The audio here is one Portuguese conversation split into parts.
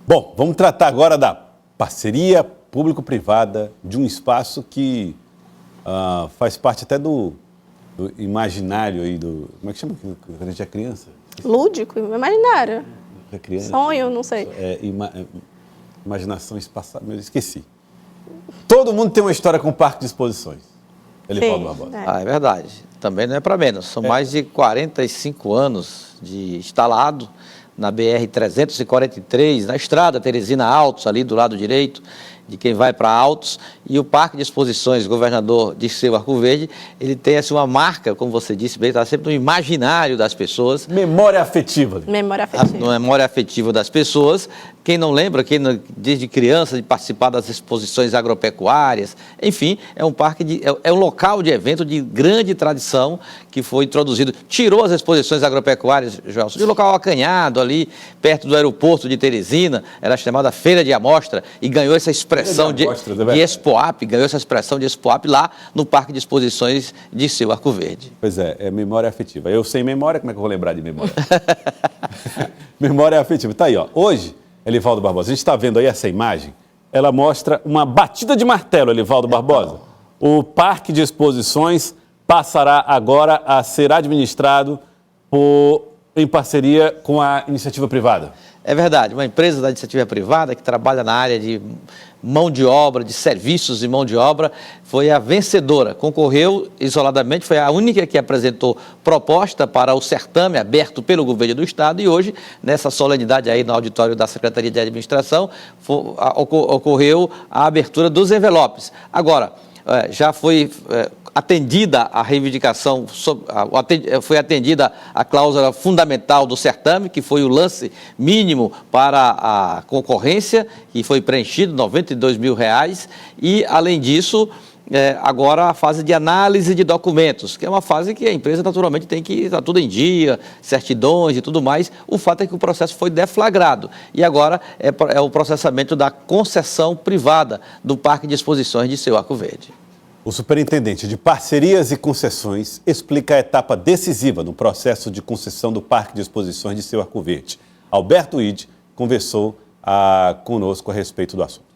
Bom, vamos tratar agora da parceria público-privada de um espaço que faz parte até do imaginário aí do... Como é que chama quando a gente é criança? Lúdico, imaginário. É criança? Sonho, não sei. Imaginação espaçada, eu esqueci. Todo mundo tem uma história com o Parque de Exposições. Elivaldo Barbosa. É verdade. Também não é para menos. São mais de 45 anos de instalado na BR-343, na estrada Teresina Altos, ali do lado direito, de quem vai para Altos, e o Parque de Exposições Governador Dirceu Arco Verde, ele tem assim, uma marca, como você disse bem, está sempre no imaginário das pessoas. Memória afetiva. Memória afetiva. A memória afetiva das pessoas. Quem não lembra, desde criança, de participar das exposições agropecuárias, enfim, é um parque, é um local de evento de grande tradição que foi introduzido. Tirou as exposições agropecuárias, Gelson, de local acanhado ali, perto do aeroporto de Teresina, era chamada Feira de Amostra, e ganhou essa expressão de Expoap, ganhou essa expressão de Expoap lá no Parque de Exposições de Dirceu Arco Verde. Pois é memória afetiva. Eu sem memória, como é que eu vou lembrar de memória? Memória afetiva. Tá aí, ó. Hoje, Elivaldo Barbosa, a gente está vendo aí essa imagem, ela mostra uma batida de martelo, Elivaldo Barbosa. O Parque de Exposições passará agora a ser administrado em parceria com a iniciativa privada. É verdade, uma empresa da iniciativa privada que trabalha na área de mão de obra, de serviços de mão de obra, foi a vencedora, concorreu isoladamente, foi a única que apresentou proposta para o certame aberto pelo governo do Estado e hoje, nessa solenidade aí no auditório da Secretaria de Administração, ocorreu a abertura dos envelopes. Agora, já foi atendida a reivindicação, foi atendida a cláusula fundamental do certame, que foi o lance mínimo para a concorrência, que foi preenchido, R$92 mil, e, além disso, agora a fase de análise de documentos, que é uma fase que a empresa naturalmente tem que estar tudo em dia, certidões e tudo mais. O fato é que o processo foi deflagrado e agora é o processamento da concessão privada do Parque de Exposições de Dirceu Arco Verde. O superintendente de Parcerias e Concessões explica a etapa decisiva no processo de concessão do Parque de Exposições de Dirceu Arco Verde. Alberto Ide conversou conosco a respeito do assunto.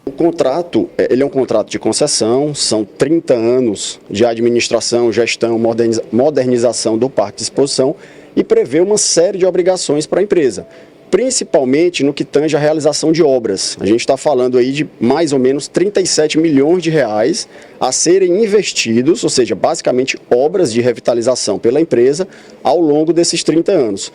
O contrato, ele é um contrato de concessão, são 30 anos de administração, gestão, modernização do Parque de Exposição e prevê uma série de obrigações para a empresa, principalmente no que tange a realização de obras. A gente está falando aí de mais ou menos R$37 milhões a serem investidos, ou seja, basicamente obras de revitalização pela empresa ao longo desses 30 anos.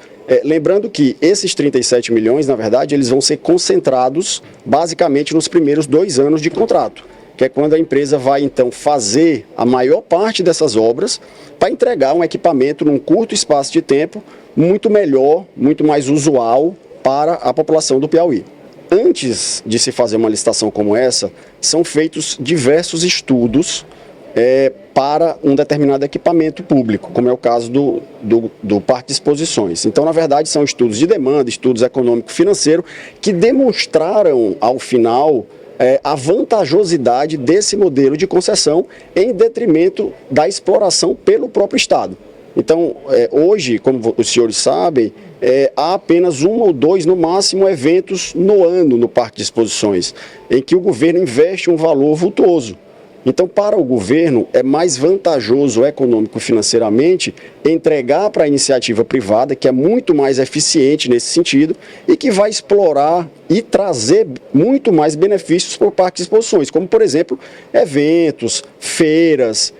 Lembrando que esses 37 milhões, na verdade, eles vão ser concentrados basicamente nos primeiros 2 anos de contrato, que é quando a empresa vai, então, fazer a maior parte dessas obras para entregar um equipamento num curto espaço de tempo muito melhor, muito mais usual para a população do Piauí. Antes de se fazer uma licitação como essa, são feitos diversos estudos para um determinado equipamento público, como é o caso do Parque de Exposições. Então, na verdade, são estudos de demanda, estudos econômico-financeiro, que demonstraram, ao final, a vantajosidade desse modelo de concessão em detrimento da exploração pelo próprio Estado. Então, hoje, como os senhores sabem, há apenas 1 ou 2, no máximo, eventos no ano no Parque de Exposições, em que o governo investe um valor vultoso. Então, para o governo, é mais vantajoso econômico-financeiramente entregar para a iniciativa privada, que é muito mais eficiente nesse sentido e que vai explorar e trazer muito mais benefícios para o Parque de Exposições, como, por exemplo, eventos, feiras,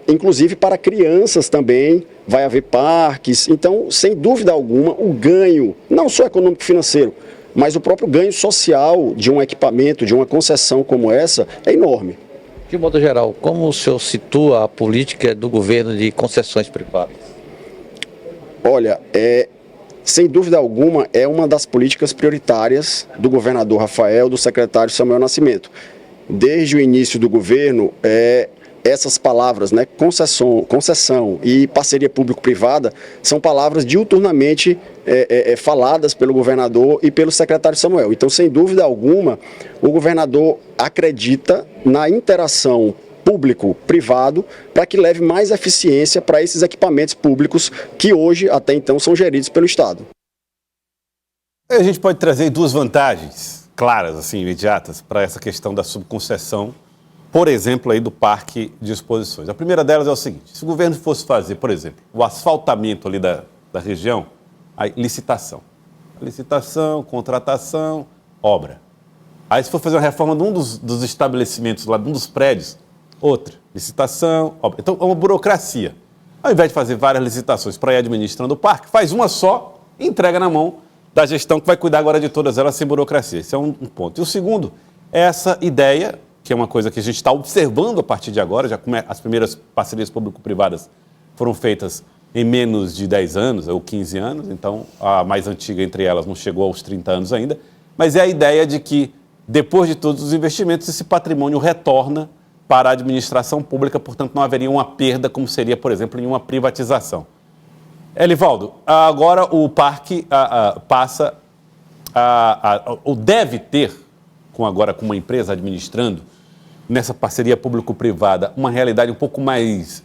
inclusive para crianças também, vai haver parques. Então, sem dúvida alguma, o ganho, não só econômico-financeiro, mas o próprio ganho social de um equipamento, de uma concessão como essa, é enorme. De modo geral, como o senhor situa a política do governo de concessões privadas? Olha, sem dúvida alguma, é uma das políticas prioritárias do governador Rafael, do secretário Samuel Nascimento. Desde o início do governo, essas palavras, né, concessão e parceria público-privada, são palavras diuturnamente faladas pelo governador e pelo secretário Samuel. Então, sem dúvida alguma, o governador acredita na interação público-privado para que leve mais eficiência para esses equipamentos públicos que hoje, até então, são geridos pelo Estado. A gente pode trazer duas vantagens claras, assim, imediatas, para essa questão da subconcessão, por exemplo, aí do parque de exposições. A primeira delas é o seguinte: se o governo fosse fazer, por exemplo, o asfaltamento ali da região, a licitação. Licitação, contratação, obra. Aí se for fazer uma reforma de um dos estabelecimentos lá, de um dos prédios, outra. Licitação, obra. Então é uma burocracia. Ao invés de fazer várias licitações para ir administrando o parque, faz uma só e entrega na mão da gestão que vai cuidar agora de todas elas sem burocracia. Esse é um ponto. E o segundo é essa ideia, que é uma coisa que a gente está observando a partir de agora, já como as primeiras parcerias público-privadas foram feitas em menos de 10 anos, ou 15 anos, então a mais antiga entre elas não chegou aos 30 anos ainda, mas é a ideia de que, depois de todos os investimentos, esse patrimônio retorna para a administração pública, portanto não haveria uma perda, como seria, por exemplo, em uma privatização. Elivaldo, agora o parque passa ou deve ter, com uma empresa administrando, nessa parceria público-privada, uma realidade um pouco mais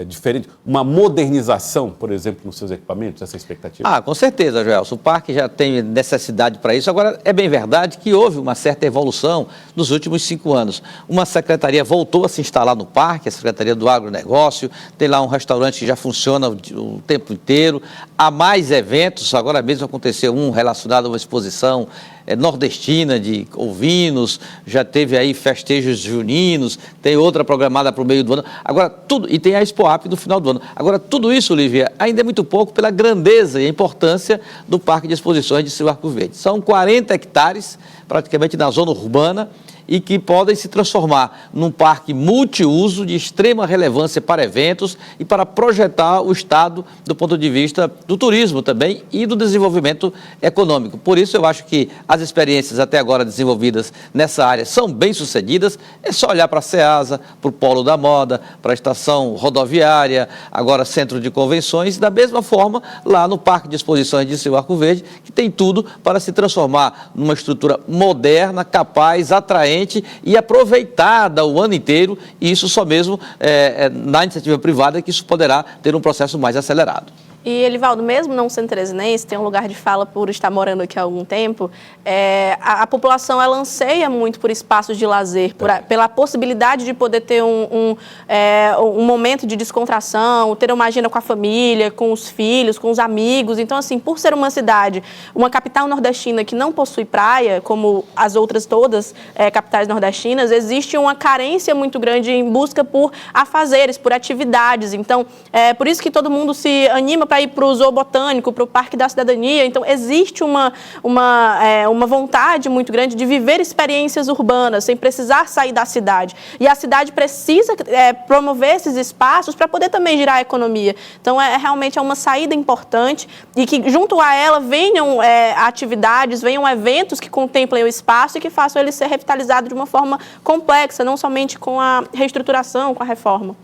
diferente, uma modernização, por exemplo, nos seus equipamentos, essa expectativa? Com certeza, Joelson. O parque já tem necessidade para isso. Agora, é bem verdade que houve uma certa evolução nos últimos 5 anos. Uma secretaria voltou a se instalar no parque, a Secretaria do Agronegócio, tem lá um restaurante que já funciona o tempo inteiro. Há mais eventos, agora mesmo aconteceu um relacionado a uma exposição nordestina de ovinos, já teve aí festejos juninos, tem outra programada para o meio do ano. Agora, tudo, e tem a Expoap no final do ano. Agora, tudo isso, Olivia, ainda é muito pouco pela grandeza e a importância do Parque de Exposições de Rio Arco Verde. São 40 hectares, praticamente na zona urbana, e que podem se transformar num parque multiuso de extrema relevância para eventos e para projetar o Estado do ponto de vista do turismo também e do desenvolvimento econômico. Por isso, eu acho que as experiências até agora desenvolvidas nessa área são bem-sucedidas. É só olhar para a SEASA, para o Polo da Moda, para a estação rodoviária, agora centro de convenções, da mesma forma lá no Parque de Exposições de Rio Arco Verde, que tem tudo para se transformar numa estrutura moderna, capaz, atraente e aproveitada o ano inteiro, e isso só mesmo na iniciativa privada que isso poderá ter um processo mais acelerado. E, Elivaldo, mesmo não sendo teresinense, tem um lugar de fala por estar morando aqui há algum tempo, a população ela anseia muito por espaços de lazer, pela possibilidade de poder ter um momento de descontração, ter uma agenda com a família, com os filhos, com os amigos. Então, assim, por ser uma cidade, uma capital nordestina que não possui praia, como as outras todas capitais nordestinas, existe uma carência muito grande em busca por afazeres, por atividades. Então, por isso que todo mundo se anima para ir para o Zoo Botânico, para o Parque da Cidadania. Então, existe uma vontade muito grande de viver experiências urbanas, sem precisar sair da cidade. E a cidade precisa promover esses espaços para poder também girar a economia. Então, realmente uma saída importante e que, junto a ela, venham atividades, venham eventos que contemplem o espaço e que façam ele ser revitalizado de uma forma complexa, não somente com a reestruturação, com a reforma.